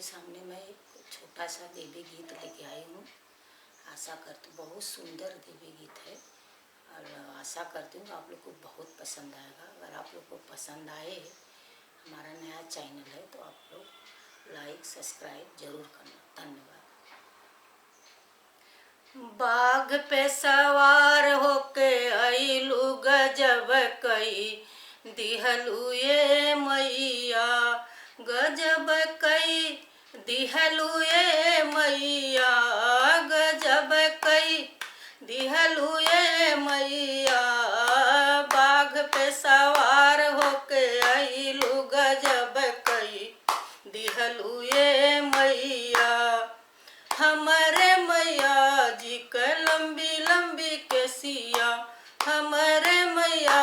आपके सामने मैं एक छोटा सा देवी गीत लेके आई हूँ। आशा करती हूँ बहुत सुंदर देवी गीत है और आशा करती हूँ आप लोग को बहुत पसंद आएगा। अगर आप लोग को पसंद आए, हमारा नया चैनल है तो आप लोग लाइक सब्सक्राइब जरूर करना। धन्यवाद। बाघ पे सवार होके आइलू गजब कई दिहलू ये मैया, गजब कई दिहलू ये मैया, गजब कई दिहलू ये मैया। बाघ पे सवार होके आइलू गजब कई दिहलू ये मैया। हमारे मैया जी का लंबी लंबी केसिया, हमारे मैया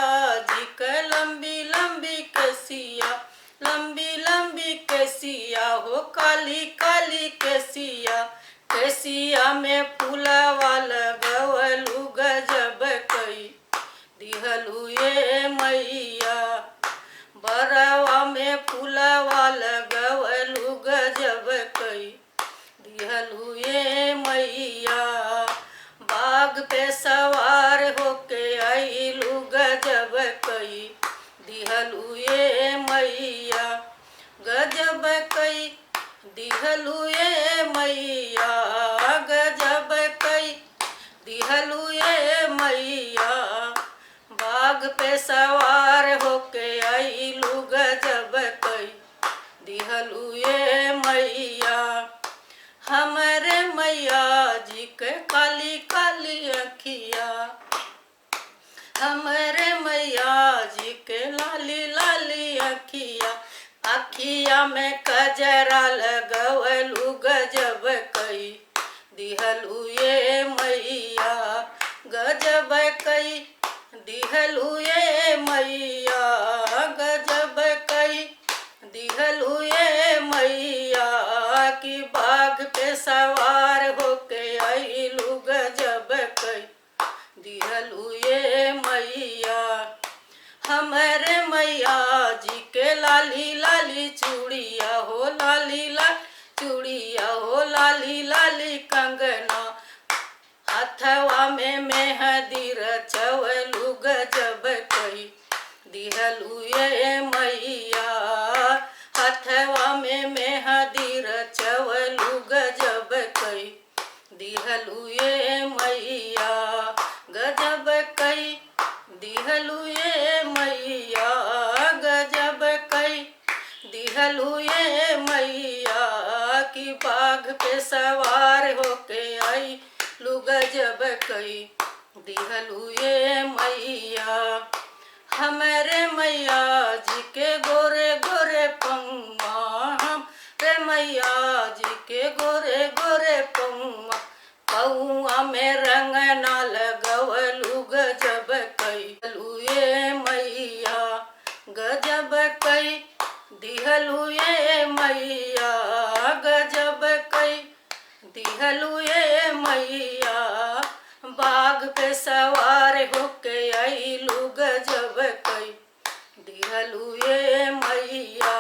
जी का लंबी लंबी केसिया, लंबी लंबी केसिया हो काली काली केसिया। केसिया में फूलवा लगवलू गजब कई दिहलू ये मैया। बरवा में फूलवा लगवलू गजब कई दिहलू ये मैया। बाघ पे सवार होके आइलू गजब कई दिहलू ये मैया, गजब कई दिहलू ये मैया, गजब कई दिहलू ये मैया। बाघ पे सवार होके आइलू गजब कई दिहलू ये मैया। हमारे मैया जी के काली काली अखिया, हमारे मैया जी के लाली लाली अखिया। अखिया में कजरा लगवलू गजब कई दिहलू ये मैया, गजब कई दिहलू ये मैया, गजब कई दिहलू ये मैया। की बाघ पे सवार होके आइलू गजब कई दिहलू ये मैया। हमारे मैया जी के लाली लाली चूड़िया हो, लाली लाली चूड़िया हो, लाली लाली कंगना। हथवा में मेहंदी रचवलू गजब कई दिहलू ये मैया। हथवा में मेहंदी रचवलू गजब कई दिहलू ये मैया, गजब कई दिहलू ये मैया, गजब कई दिहलू ये मैया। की बाघ पे सवार होके आई लू गजब कई दिहलू ये मैया। हमारे मैया जी के गोरे गोरे पौआ, हमरे मैया जी के गोरे गोरे पौआ। पौआ में रंग ना लगवलू गजब कई दिहलू ये मैया, गजब कई दिहलू ये मैया, गजब कई दिहलू ये मैया। बाघ पे सवार होके आइलू गजब कई दिहलू ये मैया।